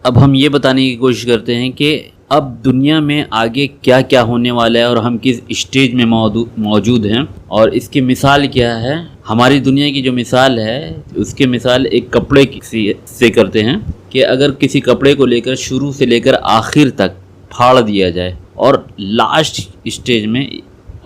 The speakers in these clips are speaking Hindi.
अब हम ये बताने की कोशिश करते हैं कि अब दुनिया में आगे क्या क्या होने वाला है और हम किस स्टेज में मौजूद हैं और इसकी मिसाल क्या है। हमारी दुनिया की जो मिसाल है उसकी मिसाल एक कपड़े से करते हैं कि अगर किसी कपड़े को लेकर शुरू से लेकर आखिर तक फाड़ दिया जाए और लास्ट स्टेज में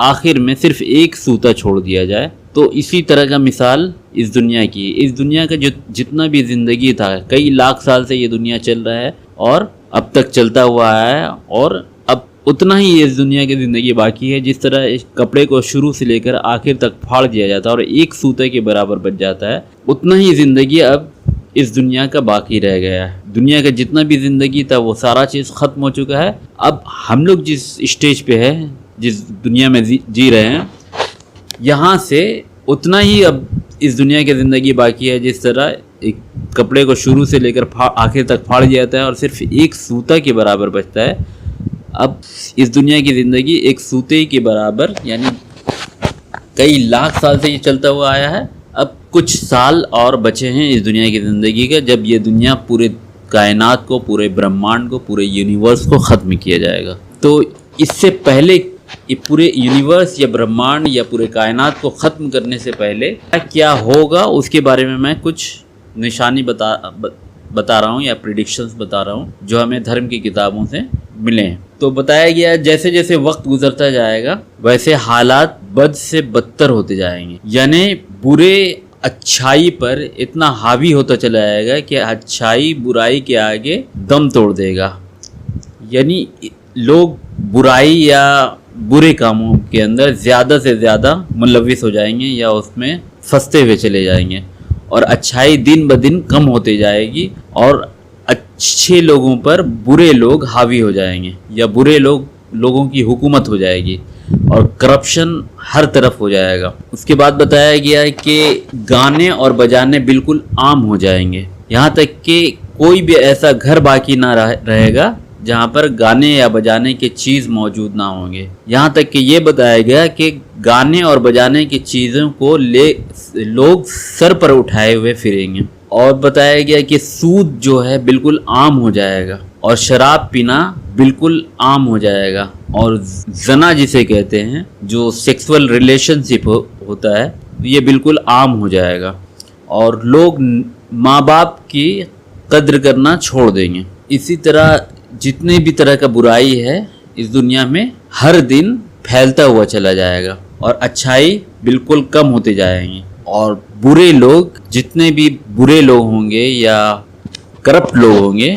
आखिर में सिर्फ एक सूता छोड़ दिया जाए, तो इसी तरह का मिसाल इस दुनिया की। इस दुनिया का जो जितना भी ज़िंदगी था, कई लाख साल से ये दुनिया चल रहा है और अब तक चलता हुआ है, और अब उतना ही इस दुनिया की ज़िंदगी बाकी है। जिस तरह इस कपड़े को शुरू से लेकर आखिर तक फाड़ दिया जाता है और एक सूते के बराबर बच जाता है, उतना ही ज़िंदगी अब इस दुनिया का बाकी रह गया है। दुनिया का जितना भी ज़िंदगी था वो सारा चीज़ ख़त्म हो चुका है। अब हम लोग जिस स्टेज पे है, जिस दुनिया में जी रहे हैं, यहाँ से उतना ही अब इस दुनिया की ज़िंदगी बाकी है। जिस तरह एक कपड़े को शुरू से लेकर आखिर तक फाड़ दिया जाता है और सिर्फ एक सूता के बराबर बचता है, अब इस दुनिया की ज़िंदगी एक सूते के बराबर, यानी कई लाख साल से ये चलता हुआ आया है। अब कुछ साल और बचे हैं इस दुनिया की ज़िंदगी का, जब ये दुनिया पूरे कायनात को, पूरे ब्रह्मांड को, पूरे यूनिवर्स को ख़त्म किया जाएगा। तो इससे पहले ये पूरे यूनिवर्स या ब्रह्मांड या पूरे कायनात को ख़त्म करने से पहले क्या होगा उसके बारे में मैं कुछ निशानी बता रहा हूँ या प्रिडिक्शंस बता रहा हूँ जो हमें धर्म की किताबों से मिले हैं। तो बताया गया जैसे जैसे वक्त गुजरता जाएगा वैसे हालात बद से बदतर होते जाएंगे, यानी बुरे अच्छाई पर इतना हावी होता चला जाएगा कि अच्छाई बुराई के आगे दम तोड़ देगा। यानी लोग बुराई या बुरे कामों के अंदर ज़्यादा से ज़्यादा मुलविस हो जाएंगे या उसमें फंसते हुए चले जाएंगे, और अच्छाई दिन ब दिन कम होते जाएगी और अच्छे लोगों पर बुरे लोग हावी हो जाएंगे या बुरे लोगों की हुकूमत हो जाएगी और करप्शन हर तरफ हो जाएगा। उसके बाद बताया गया है कि गाने और बजाने बिल्कुल आम हो जाएंगे, यहाँ तक कि कोई भी ऐसा घर बाकी ना रहेगा जहाँ पर गाने या बजाने के चीज़ मौजूद ना होंगे। यहाँ तक कि ये बताया गया कि गाने और बजाने की चीज़ों को लोग सर पर उठाए हुए फिरेंगे। और बताया गया कि सूद जो है बिल्कुल आम हो जाएगा और शराब पीना बिल्कुल आम हो जाएगा, और जना जिसे कहते हैं जो सेक्सुअल रिलेशनशिप होता है ये बिल्कुल आम हो जाएगा, और लोग माँ बाप की कद्र करना छोड़ देंगे। इसी तरह जितने भी तरह का बुराई है इस दुनिया में हर दिन फैलता हुआ चला जाएगा और अच्छाई बिल्कुल कम होते जाएंगे, और बुरे लोग, जितने भी बुरे लोग होंगे या करप्ट लोग होंगे,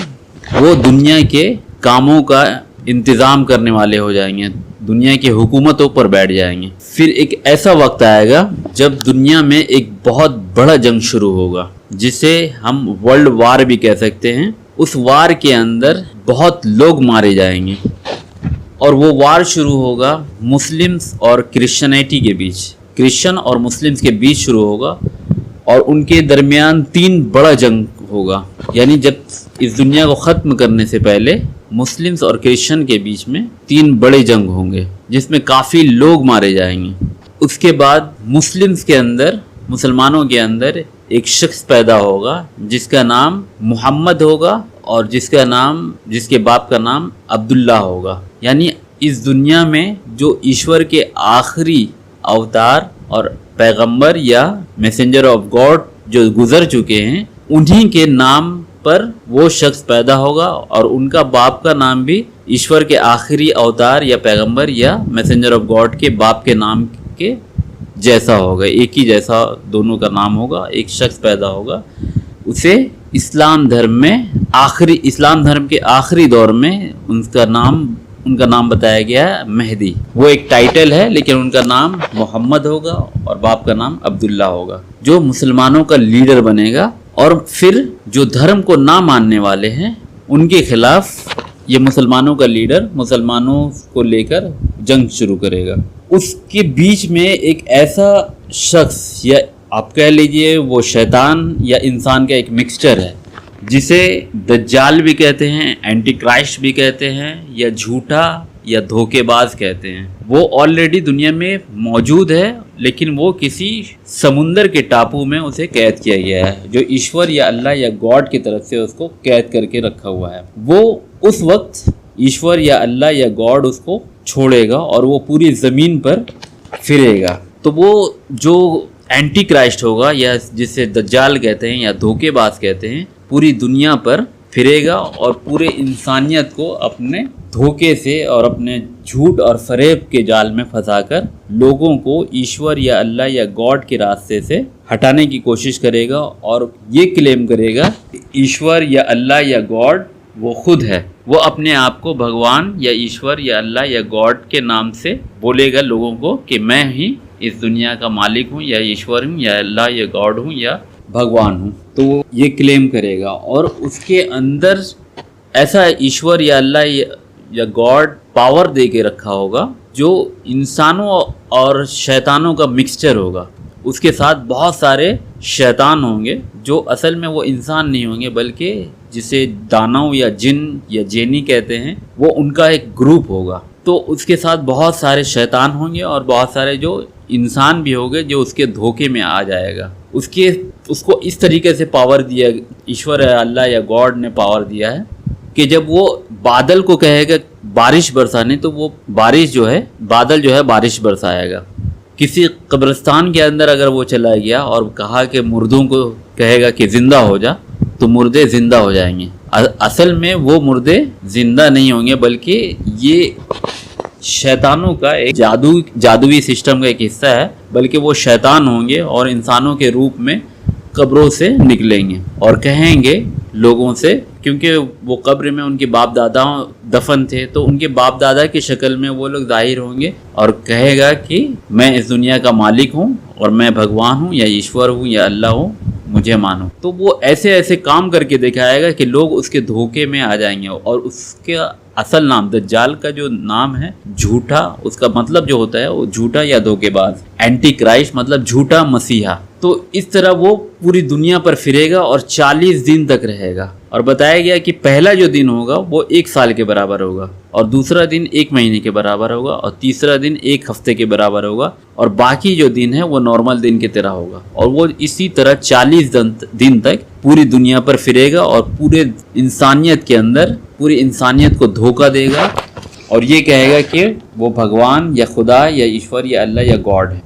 वो दुनिया के कामों का इंतज़ाम करने वाले हो जाएंगे, दुनिया की हुकूमतों पर बैठ जाएंगे। फिर एक ऐसा वक्त आएगा जब दुनिया में एक बहुत बड़ा जंग शुरू होगा जिसे हम वर्ल्ड वार भी कह सकते हैं। उस वार के अंदर बहुत लोग मारे जाएंगे और वो वार शुरू होगा मुस्लिम्स और क्रिश्चियनिटी के बीच, क्रिश्चियन और मुस्लिम्स के बीच शुरू होगा, और उनके दरमियान 3 बड़ा जंग होगा। यानी जब इस दुनिया को ख़त्म करने से पहले मुस्लिम्स और क्रिश्चियन के बीच में 3 बड़े जंग होंगे जिसमें काफ़ी लोग मारे जाएंगे। उसके बाद मुसलमानों के अंदर एक शख्स पैदा होगा जिसका नाम मोहम्मद होगा और जिसके बाप का नाम अब्दुल्ला होगा। यानी इस दुनिया में जो ईश्वर के आखिरी अवतार और पैगंबर या मैसेंजर ऑफ गॉड जो गुजर चुके हैं, उन्हीं के नाम पर वो शख्स पैदा होगा, और उनका बाप का नाम भी ईश्वर के आखिरी अवतार या पैगंबर या मैसेंजर ऑफ गॉड के बाप के नाम के जैसा होगा, एक ही जैसा दोनों का नाम होगा। एक शख्स पैदा होगा, उसे इस्लाम धर्म के आखिरी दौर में उनका नाम बताया गया है मेहदी। वो एक टाइटल है, लेकिन उनका नाम मोहम्मद होगा और बाप का नाम अब्दुल्ला होगा, जो मुसलमानों का लीडर बनेगा। और फिर जो धर्म को ना मानने वाले हैं उनके खिलाफ ये मुसलमानों का लीडर मुसलमानों को लेकर जंग शुरू करेगा। उसके बीच में एक ऐसा शख्स, या आप कह लीजिए वो शैतान या इंसान का एक मिक्सचर है, जिसे दज्जाल भी कहते हैं, एंटी क्राइस्ट भी कहते हैं, या झूठा या धोखेबाज कहते हैं, वो ऑलरेडी दुनिया में मौजूद है, लेकिन वो किसी समुंदर के टापू में उसे कैद किया गया है, जो ईश्वर या अल्लाह या गॉड की तरफ से उसको कैद करके रखा हुआ है। वो उस वक्त ईश्वर या अल्लाह या गॉड उसको छोड़ेगा और वो पूरी ज़मीन पर फिरेगा। तो वो जो एंटी क्राइस्ट होगा, या जिसे दज्जाल कहते हैं या धोखेबाज कहते हैं, पूरी दुनिया पर फिरेगा और पूरे इंसानियत को अपने धोखे से और अपने झूठ और फरेब के जाल में फंसाकर लोगों को ईश्वर या अल्लाह या गॉड के रास्ते से हटाने की कोशिश करेगा और ये क्लेम करेगा ईश्वर या अल्लाह या गॉड वो खुद है। वो अपने आप को भगवान या ईश्वर या अल्लाह या गॉड के नाम से बोलेगा लोगों को कि मैं ही इस दुनिया का मालिक हूँ, या ईश्वर हूँ, या अल्लाह या गॉड हूँ, या भगवान हूँ। तो वो ये क्लेम करेगा और उसके अंदर ऐसा ईश्वर या अल्लाह या गॉड पावर दे के रखा होगा जो इंसानों और शैतानों का मिक्सचर होगा। उसके साथ बहुत सारे शैतान होंगे जो असल में वो इंसान नहीं होंगे, बल्कि जिसे दानव या जिन या जेनी कहते हैं, वो उनका एक ग्रुप होगा। तो उसके साथ बहुत सारे शैतान होंगे और बहुत सारे जो इंसान भी होंगे जो उसके धोखे में आ जाएगा। उसको इस तरीके से पावर दिया, ईश्वर या अल्लाह या गॉड ने पावर दिया है कि जब वो बादल को कहेगा बारिश बरसाने, तो वो बारिश जो है, बादल जो है बारिश बरसाएगा। किसी कब्रिस्तान के अंदर अगर वो चला गया और कहा कि मुर्दों को कहेगा कि ज़िंदा हो जा, तो मुर्दे ज़िंदा हो जाएंगे। असल में वो मुर्दे ज़िंदा नहीं होंगे, बल्कि ये शैतानों का एक जादुई सिस्टम का एक हिस्सा है। बल्कि वो शैतान होंगे और इंसानों के रूप में कब्रों से निकलेंगे और कहेंगे लोगों से, क्योंकि वो कब्र में उनके बाप दादा दफन थे, तो उनके बाप दादा की शक्ल में वो लोग जाहिर होंगे और कहेगा कि मैं इस दुनिया का मालिक हूँ और मैं भगवान हूँ या ईश्वर हूँ या अल्लाह हूँ, मुझे मानो। तो वो ऐसे ऐसे काम करके दिखाएगा कि लोग उसके धोखे में आ जाएंगे। और उसके असल नाम, दज्जाल का जो नाम है झूठा, उसका मतलब जो होता है वो झूठा या धोखेबाज, एंटी क्राइस्ट मतलब झूठा मसीहा। तो इस तरह वो पूरी दुनिया पर फिरेगा और 40 दिन तक रहेगा। और बताया गया कि पहला जो दिन होगा वो 1 साल के बराबर होगा, और दूसरा दिन 1 महीने के बराबर होगा, और तीसरा दिन 1 हफ्ते के बराबर होगा, और बाकी जो दिन है वो नॉर्मल दिन की तरह होगा। और वो इसी तरह 40 दिन तक पूरी दुनिया पर फिरेगा और पूरे इंसानियत के अंदर पूरी इंसानियत को धोखा देगा और ये कहेगा कि वो भगवान या खुदा या ईश्वर या अल्लाह या गॉड है।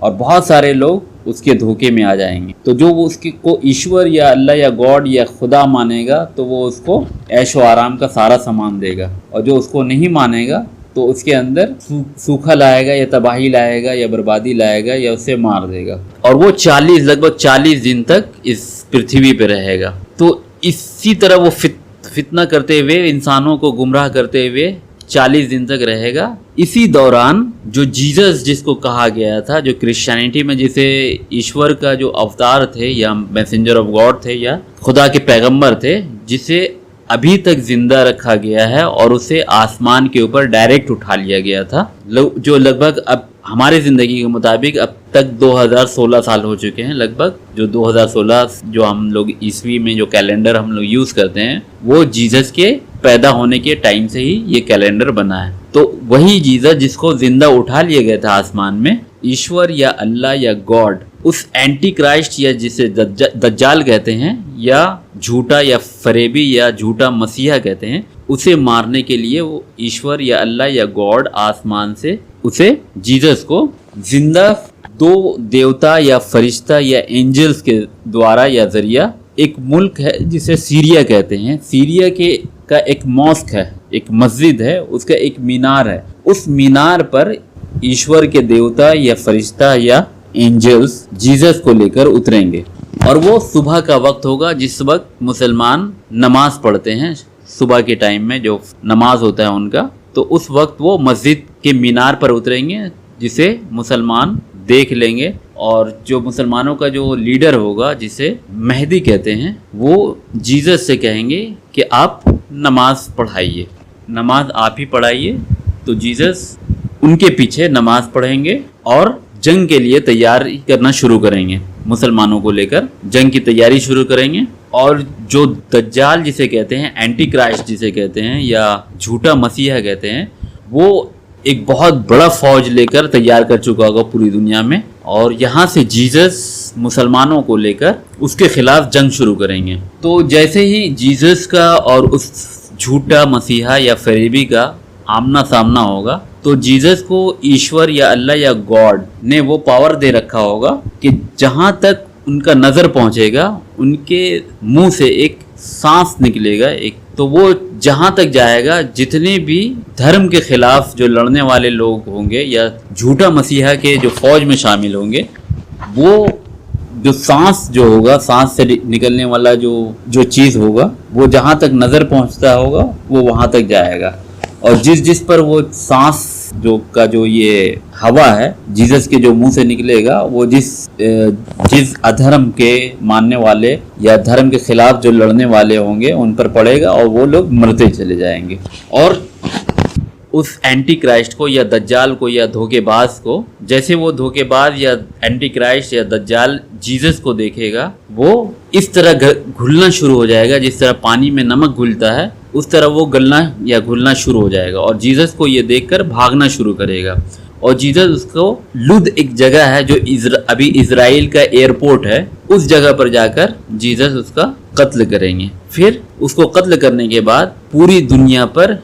और बहुत सारे लोग उसके धोखे में आ जाएंगे। तो जो वो उसके को ईश्वर या अल्लाह या गॉड या खुदा मानेगा, तो वो उसको ऐशो आराम का सारा सामान देगा, और जो उसको नहीं मानेगा तो उसके अंदर सूखा लाएगा या तबाही लाएगा या बर्बादी लाएगा या उसे मार देगा। और वो लगभग 40 दिन तक इस पृथ्वी पे रहेगा। तो इसी तरह वो फितना करते हुए, इंसानों को गुमराह करते हुए 40 दिन तक रहेगा। इसी दौरान जो जीसस जिसको कहा गया था, जो क्रिश्चियनिटी में जिसे ईश्वर का जो अवतार थे या मैसेंजर ऑफ गॉड थे या खुदा के पैगंबर थे, जिसे अभी तक जिंदा रखा गया है और उसे आसमान के ऊपर डायरेक्ट उठा लिया गया था, जो लगभग अब हमारी ज़िंदगी के मुताबिक अब तक 2016 साल हो चुके हैं। लगभग जो 2016 जो हम लोग ईस्वी में जो कैलेंडर हम लोग यूज़ करते हैं, वो जीसस के पैदा होने के टाइम से ही ये कैलेंडर बना है। तो वही जीसस जिसको जिंदा उठा लिया गया था आसमान में, ईश्वर या अल्लाह या गॉड, उस एंटी क्राइस्ट या जिसे दज्जाल कहते हैं या झूठा या फरेबी या झूठा मसीहा कहते हैं, उसे मारने के लिए वो ईश्वर या अल्लाह या गॉड आसमान से उसे जीसस को जिंदा 2 देवता या फरिश्ता या एंजल्स के द्वारा या जरिया, एक मुल्क है जिसे सीरिया कहते हैं, सीरिया का एक मॉस्क है, एक मस्जिद है, उसका एक मीनार है। उस मीनार पर ईश्वर के देवता या फरिश्ता या एंजल्स जीसस को लेकर उतरेंगे। और वो सुबह का वक्त होगा, जिस वक्त मुसलमान नमाज पढ़ते हैं, सुबह के टाइम में जो नमाज होता है उनका, तो उस वक्त वो मस्जिद के मीनार पर उतरेंगे, जिसे मुसलमान देख लेंगे। और जो मुसलमानों का जो लीडर होगा, जिसे मेहदी कहते हैं, वो जीसस से कहेंगे कि आप नमाज पढ़ाइए, नमाज आप ही पढ़ाइए। तो जीसस उनके पीछे नमाज पढ़ेंगे और जंग के लिए तैयारी करना शुरू करेंगे, मुसलमानों को लेकर जंग की तैयारी शुरू करेंगे। और जो दज्जाल जिसे कहते हैं, एंटी क्राइस्ट जिसे कहते हैं या झूठा मसीहा कहते हैं, वो एक बहुत बड़ा फौज लेकर तैयार कर चुका होगा पूरी दुनिया में, और यहाँ से जीसस मुसलमानों को लेकर उसके खिलाफ जंग शुरू करेंगे। तो जैसे ही जीसस का और उस झूठा मसीहा या फरेबी का आमना सामना होगा, तो जीसस को ईश्वर या अल्लाह या गॉड ने वो पावर दे रखा होगा कि जहाँ तक उनका नज़र पहुँचेगा उनके मुंह से एक सांस निकलेगा, एक तो वो जहाँ तक जाएगा, जितने भी धर्म के खिलाफ जो लड़ने वाले लोग होंगे या झूठा मसीहा के जो फौज में शामिल होंगे, वो जो सांस जो होगा, सांस से निकलने वाला जो चीज़ होगा, वो जहाँ तक नज़र पहुँचता होगा वो वहाँ तक जाएगा। और जिस पर वो सांस जो ये हवा है जीसस के जो मुंह से निकलेगा, वो जिस अधर्म के मानने वाले या धर्म के खिलाफ जो लड़ने वाले होंगे उन पर पड़ेगा और वो लोग मरते चले जाएंगे। और उस एंटी क्राइस्ट को या दज्जाल को या धोखेबाज को, जैसे वो धोखेबाज या एंटी क्राइस्ट या दज्जाल जीसस को देखेगा, वो इस तरह घुलना शुरू हो जाएगा, जिस तरह पानी में नमक घुलता है उस तरह वो गलना या घुलना शुरू हो जाएगा। और जीसस को ये देखकर भागना शुरू करेगा। और जीसस उसको लुद एक जगह है जो अभी इजराइल का एयरपोर्ट है, उस जगह पर जाकर जीसस उसका कत्ल करेंगे। फिर उसको कत्ल करने के बाद पूरी दुनिया पर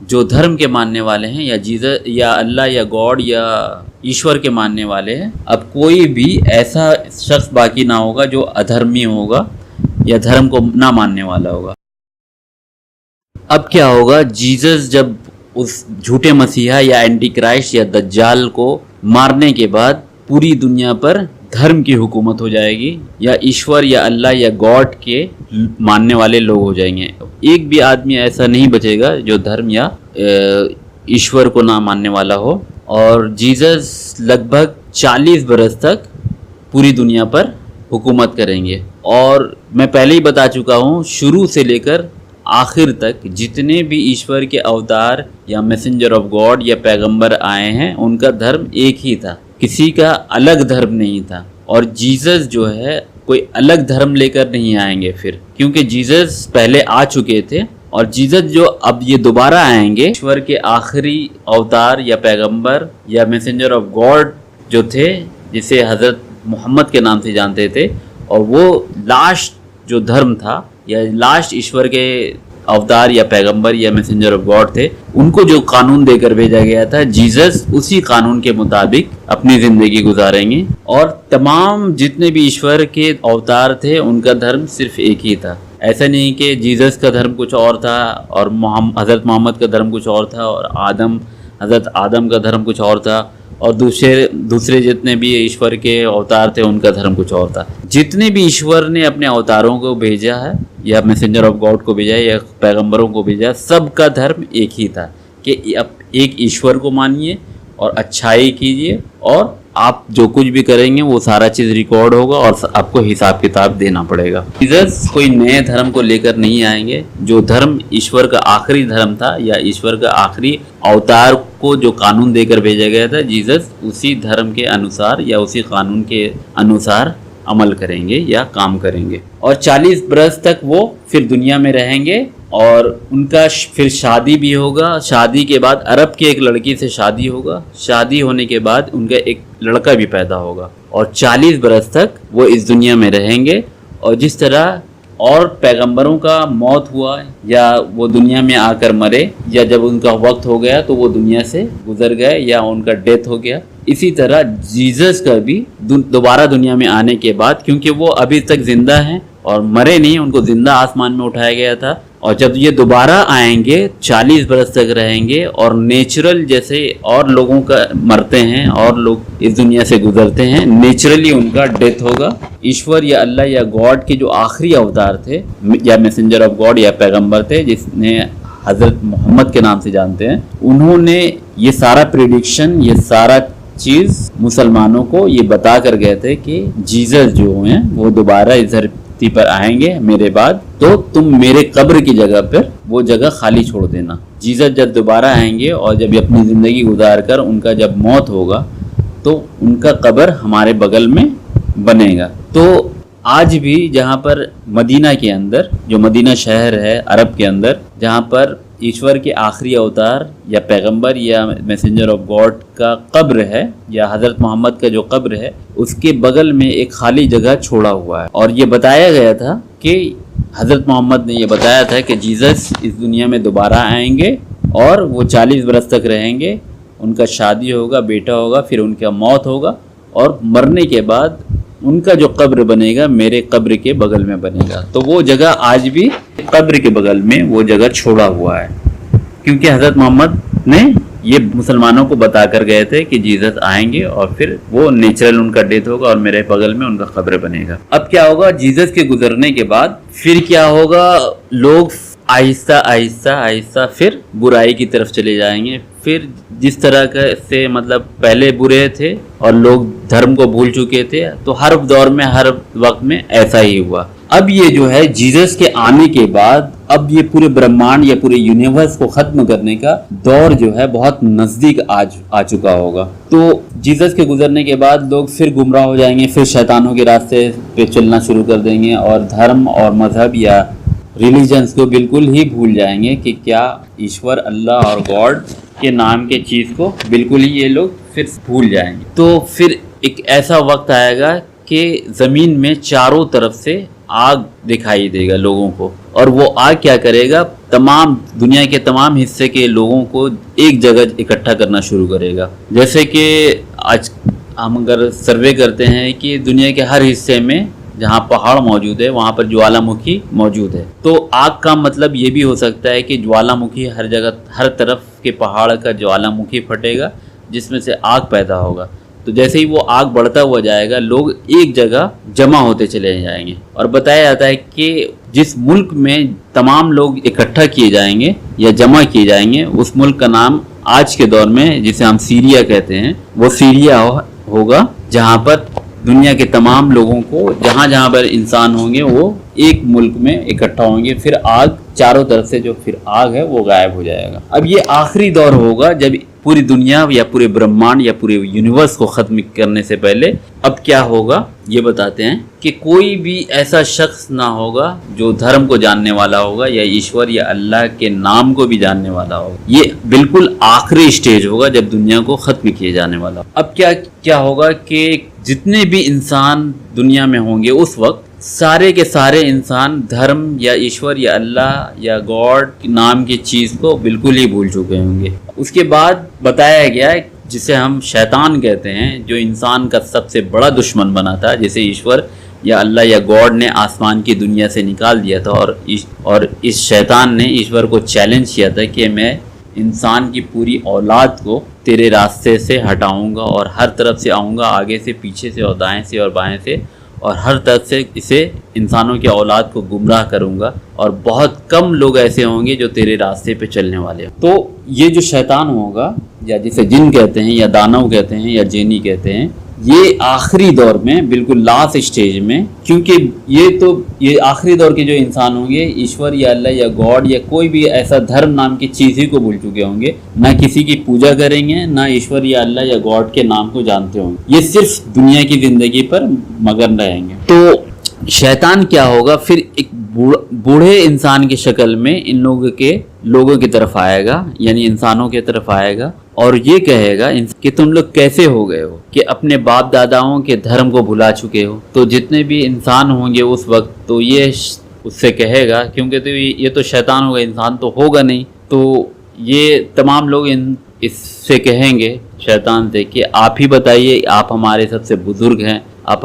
जो धर्म के मानने वाले हैं या जीसस या अल्लाह या गॉड या ईश्वर के मानने वाले हैं, अब कोई भी ऐसा शख्स बाकी ना होगा जो अधर्मी होगा या धर्म को ना मानने वाला होगा। अब क्या होगा, जीसस जब उस झूठे मसीहा या एंटी क्राइस्ट या दज्जाल को मारने के बाद पूरी दुनिया पर धर्म की हुकूमत हो जाएगी, या ईश्वर या अल्लाह या गॉड के मानने वाले लोग हो जाएंगे। एक भी आदमी ऐसा नहीं बचेगा जो धर्म या ईश्वर को ना मानने वाला हो। और जीसस लगभग 40 बरस तक पूरी दुनिया पर हुकूमत करेंगे। और मैं पहले ही बता चुका हूँ, शुरू से लेकर आखिर तक जितने भी ईश्वर के अवतार या मैसेंजर ऑफ गॉड या पैगंबर आए हैं, उनका धर्म एक ही था, किसी का अलग धर्म नहीं था। और जीसस जो है कोई अलग धर्म लेकर नहीं आएंगे फिर, क्योंकि जीसस पहले आ चुके थे। और जीसस जो अब ये दोबारा आएंगे, ईश्वर के आखिरी अवतार या पैगंबर या मैसेंजर ऑफ गॉड जो थे, जिसे हज़रत मोहम्मद के नाम से जानते थे, और वो लास्ट जो धर्म था या लास्ट ईश्वर के अवतार या पैगंबर या मैसेंजर ऑफ गॉड थे, उनको जो कानून देकर भेजा गया था, जीसस उसी कानून के मुताबिक अपनी ज़िंदगी गुजारेंगे। और तमाम जितने भी ईश्वर के अवतार थे उनका धर्म सिर्फ एक ही था। ऐसा नहीं कि जीसस का धर्म कुछ और था और हज़रत मोहम्मद का धर्म कुछ और था और हज़रत आदम का धर्म कुछ और था और दूसरे जितने भी ईश्वर के अवतार थे उनका धर्म कुछ और था। जितने भी ईश्वर ने अपने अवतारों को भेजा है या मैसेंजर ऑफ गॉड को भेजा है या पैगंबरों को भेजा है, सबका धर्म एक ही था कि आप एक ईश्वर को मानिए और अच्छाई कीजिए, और आप जो कुछ भी करेंगे वो सारा चीज़ रिकॉर्ड होगा और आपको हिसाब किताब देना पड़ेगा। जीसस कोई नए धर्म को लेकर नहीं आएंगे। जो धर्म ईश्वर का आखिरी धर्म था या ईश्वर का आखिरी अवतार को जो कानून देकर भेजा गया था, जीसस उसी धर्म के अनुसार या उसी कानून के अनुसार अमल करेंगे या काम करेंगे। और 40 बरस तक वो फिर दुनिया में रहेंगे और उनका फिर शादी भी होगा। शादी के बाद अरब की एक लड़की से शादी होगा। शादी होने के बाद उनका एक लड़का भी पैदा होगा और 40 बरस तक वो इस दुनिया में रहेंगे। और जिस तरह और पैगंबरों का मौत हुआ या वो दुनिया में आकर मरे या जब उनका वक्त हो गया तो वो दुनिया से गुजर गए या उनका डेथ हो गया, इसी तरह जीसस का भी दोबारा दुनिया में आने के बाद, क्योंकि वो अभी तक जिंदा हैं और मरे नहीं, उनको जिंदा आसमान में उठाया गया था, और जब ये दोबारा आएंगे 40 बरस तक रहेंगे और नेचुरल जैसे और लोगों का मरते हैं और लोग इस दुनिया से गुजरते हैं, नेचुरली उनका डेथ होगा। ईश्वर या अल्लाह या गॉड के जो आखिरी अवतार थे या मैसेंजर ऑफ गॉड या पैगंबर थे, जिसने हज़रत मोहम्मद के नाम से जानते हैं, उन्होंने ये सारा प्रेडिक्शन, ये सारा चीज़ मुसलमानों को ये बता कर गए थे कि जीसस जो हैं वो दोबारा इस धरती पर आएंगे मेरे बाद, तो तुम मेरे कब्र की जगह पर वो जगह खाली छोड़ देना। जीसस जब दोबारा आएंगे और जब अपनी ज़िंदगी गुजार कर उनका जब मौत होगा तो उनका कब्र हमारे बगल में बनेगा। तो आज भी जहाँ पर मदीना के अंदर, जो मदीना शहर है अरब के अंदर, जहाँ पर ईश्वर के आखिरी अवतार या पैगंबर या मैसेंजर ऑफ गॉड का कब्र है, या हज़रत मोहम्मद का जो कब्र है उसके बगल में एक खाली जगह छोड़ा हुआ है। और ये बताया गया था कि हज़रत मोहम्मद ने ये बताया था कि जीसस इस दुनिया में दोबारा आएंगे और वो 40 बरस तक रहेंगे, उनका शादी होगा, बेटा होगा, फिर उनका मौत होगा और मरने के बाद उनका जो कब्र बनेगा मेरे कब्र के बगल में बनेगा। तो वो जगह आज भी कब्र के बगल में वो जगह छोड़ा हुआ है, क्योंकि हज़रत मोहम्मद ने ये मुसलमानों को बता कर गए थे कि जीसस आएंगे और फिर वो नेचुरल उनका डेथ होगा और मेरे बगल में उनका कब्र बनेगा। अब क्या होगा, जीसस के गुजरने के बाद फिर क्या होगा, लोग आहिस्ता आहिस्ता आहिस्ता फिर बुराई की तरफ चले जाएंगे। फिर जिस तरह का से मतलब पहले बुरे थे और लोग धर्म को भूल चुके थे, तो हर दौर में हर वक्त में ऐसा ही हुआ। अब ये जो है जीसस के आने के बाद अब ये पूरे ब्रह्मांड या पूरे यूनिवर्स को खत्म करने का दौर जो है बहुत नजदीक आ चुका होगा। तो जीसस के गुजरने के बाद लोग फिर गुमराह हो जाएंगे, फिर शैतानों के रास्ते पे चलना शुरू कर देंगे और धर्म और मजहब या रिलीजन्स को बिल्कुल ही भूल जाएंगे कि क्या ईश्वर अल्लाह और गॉड के नाम के चीज़ को बिल्कुल ही ये लोग फिर भूल जाएंगे। तो फिर एक ऐसा वक्त आएगा कि ज़मीन में चारों तरफ से आग दिखाई देगा लोगों को, और वो आग क्या करेगा, तमाम दुनिया के तमाम हिस्से के लोगों को एक जगह इकट्ठा करना शुरू करेगा। जैसे कि आज हम अगर सर्वे करते हैं कि दुनिया के हर हिस्से में जहाँ पहाड़ मौजूद है वहाँ पर ज्वालामुखी मौजूद है। तो आग का मतलब ये भी हो सकता है कि ज्वालामुखी हर जगह, हर तरफ के पहाड़ का ज्वालामुखी फटेगा जिसमें से आग पैदा होगा। तो जैसे ही वो आग बढ़ता हुआ जाएगा, लोग एक जगह जमा होते चले जाएंगे। और बताया जाता है कि जिस मुल्क में तमाम लोग इकट्ठा किए जाएंगे या जमा किए जाएंगे, उस मुल्क का नाम आज के दौर में जिसे हम सीरिया कहते हैं, वो सीरिया होगा, जहाँ पर दुनिया के तमाम लोगों को, जहाँ जहाँ पर इंसान होंगे वो एक मुल्क में इकट्ठा होंगे। फिर आग चारों तरफ से जो फिर आग है वो गायब हो जाएगा। अब ये आखिरी दौर होगा जब पूरी दुनिया या पूरे ब्रह्मांड या पूरे यूनिवर्स को ख़त्म करने से पहले अब क्या होगा ये बताते हैं कि कोई भी ऐसा शख्स ना होगा जो धर्म को जानने वाला होगा या ईश्वर या अल्लाह के नाम को भी जानने वाला होगा। ये बिल्कुल आखिरी स्टेज होगा जब दुनिया को ख़त्म किए जाने वाला। अब क्या होगा कि जितने भी इंसान दुनिया में होंगे उस वक्त सारे के सारे इंसान धर्म या ईश्वर या अल्लाह या गॉड नाम की चीज़ को बिल्कुल ही भूल चुके होंगे। उसके बाद बताया गया जिसे हम शैतान कहते हैं, जो इंसान का सबसे बड़ा दुश्मन बना था, जिसे ईश्वर या अल्लाह या गॉड ने आसमान की दुनिया से निकाल दिया था। और इस शैतान ने ईश्वर को चैलेंज किया था कि मैं इंसान की पूरी औलाद को तेरे रास्ते से हटाऊंगा और हर तरफ से आऊँगा, आगे से, पीछे से और दाएं से और बाएं से, और हर तरफ से इसे इंसानों की औलाद को गुमराह करूंगा और बहुत कम लोग ऐसे होंगे जो तेरे रास्ते पे चलने वाले हैं। तो ये जो शैतान होगा, या जिसे जिन कहते हैं या दानव कहते हैं या जेनी कहते हैं, ये आखिरी दौर में बिल्कुल लास्ट स्टेज में, क्योंकि ये आखिरी दौर के जो इंसान होंगे ईश्वर या अल्लाह या गॉड या कोई भी ऐसा धर्म नाम की चीज़ ही को भूल चुके होंगे, ना किसी की पूजा करेंगे, ना ईश्वर या अल्लाह या गॉड के नाम को जानते होंगे। ये सिर्फ दुनिया की ज़िंदगी पर मगन रहेंगे। तो शैतान क्या होगा, फिर एक बूढ़े इंसान की शक्ल में इन लोगों की तरफ आएगा, यानी इंसानों की तरफ आएगा और ये कहेगा कि तुम लोग कैसे हो गए हो कि अपने बाप दादाओं के धर्म को भुला चुके हो। तो जितने भी इंसान होंगे उस वक्त, तो ये उससे कहेगा, क्योंकि तो ये तो शैतान होगा, इंसान तो होगा नहीं। तो ये तमाम लोग इससे कहेंगे शैतान से कि आप ही बताइए, आप हमारे सबसे बुजुर्ग हैं, आप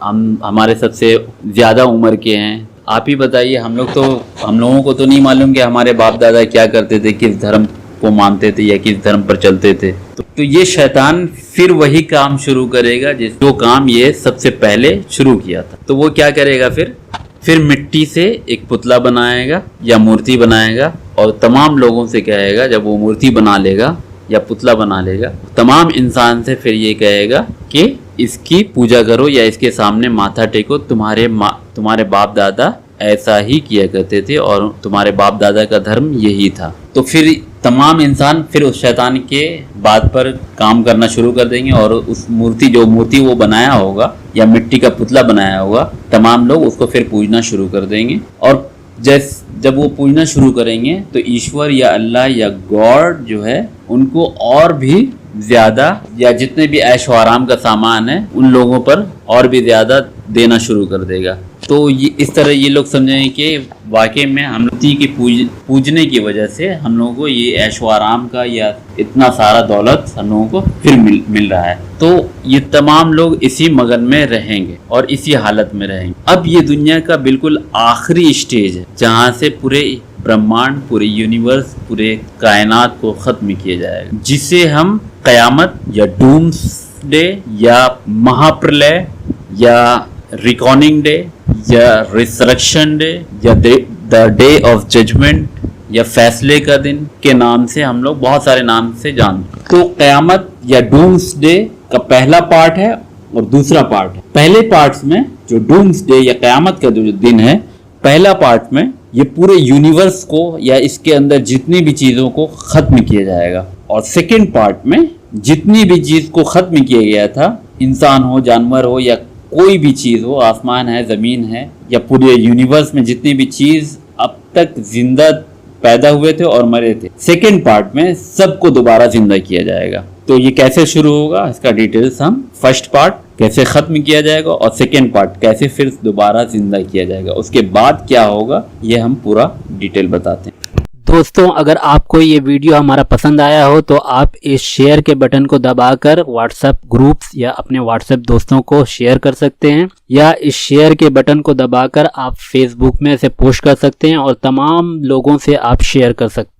हम हमारे सबसे ज़्यादा उम्र के हैं, आप ही बताइए, हम लोगों को तो नहीं मालूम कि हमारे बाप दादा क्या करते थे, किस धर्म को मानते थे या किस धर्म पर चलते थे। तो ये शैतान फिर वही काम शुरू करेगा जो काम ये सबसे पहले शुरू किया था। तो वो क्या करेगा, फिर मिट्टी से एक पुतला बनाएगा या मूर्ति बनाएगा और तमाम लोगों से कहेगा, जब वो मूर्ति बना लेगा या पुतला बना लेगा, तमाम इंसान से फिर ये कहेगा कि इसकी पूजा करो या इसके सामने माथा टेको, तुम्हारे बाप दादा ऐसा ही किया करते थे और तुम्हारे बाप दादा का धर्म यही था। तो फिर तमाम इंसान फिर उस शैतान के बात पर काम करना शुरू कर देंगे और उस जो मूर्ति वो बनाया होगा या मिट्टी का पुतला बनाया होगा, तमाम लोग उसको फिर पूजना शुरू कर देंगे। और जब वो पूजना शुरू करेंगे तो ईश्वर या अल्लाह या गॉड जो है उनको और भी ज़्यादा, या जितने भी ऐशो आराम का सामान है उन लोगों पर और भी ज़्यादा देना शुरू कर देगा। तो ये इस तरह ये लोग समझेंगे कि वाकई में हम लोग की पूजने की वजह से हम लोगों को ये ऐशो आराम का या इतना सारा दौलत हम लोगों को फिर मिल रहा है। तो ये तमाम लोग इसी मगन में रहेंगे और इसी हालत में रहेंगे। अब ये दुनिया का बिल्कुल आखिरी स्टेज है जहाँ से पूरे ब्रह्मांड, पूरे यूनिवर्स, पूरे कायनात को ख़त्म किया जाएगा, जिसे हम क़यामत या डूम्सडे या महाप्रलय या रिकॉर्डिंग डे या रिसरेक्शन डे या द डे ऑफ जजमेंट या फैसले का दिन के नाम से हम लोग बहुत सारे नाम से जानते हैं। तो क़यामत या डूम्सडे का पहला पार्ट है और दूसरा पार्ट है। पहले पार्ट्स में जो डूम्सडे या क़यामत का जो दिन है, पहला पार्ट में ये पूरे यूनिवर्स को या इसके अंदर जितनी भी चीज़ों को ख़त्म किया जाएगा, और सेकेंड पार्ट में जितनी भी चीज़ को ख़त्म किया गया था, इंसान हो, जानवर हो या कोई भी चीज़ हो, आसमान है, ज़मीन है या पूरे यूनिवर्स में जितनी भी चीज़ अब तक जिंदा पैदा हुए थे और मरे थे, सेकेंड पार्ट में सबको दोबारा जिंदा किया जाएगा। तो ये कैसे शुरू होगा इसका डिटेल्स हम फर्स्ट पार्ट कैसे ख़त्म किया जाएगा और सेकेंड पार्ट कैसे फिर दोबारा जिंदा किया जाएगा, उसके बाद क्या होगा ये हम पूरा डिटेल बताते हैं। दोस्तों, अगर आपको ये वीडियो हमारा पसंद आया हो तो आप इस शेयर के बटन को दबाकर व्हाट्सएप ग्रुप्स या अपने व्हाट्सएप दोस्तों को शेयर कर सकते हैं, या इस शेयर के बटन को दबाकर आप फेसबुक में इसे पोस्ट कर सकते हैं और तमाम लोगों से आप शेयर कर सकते हैं।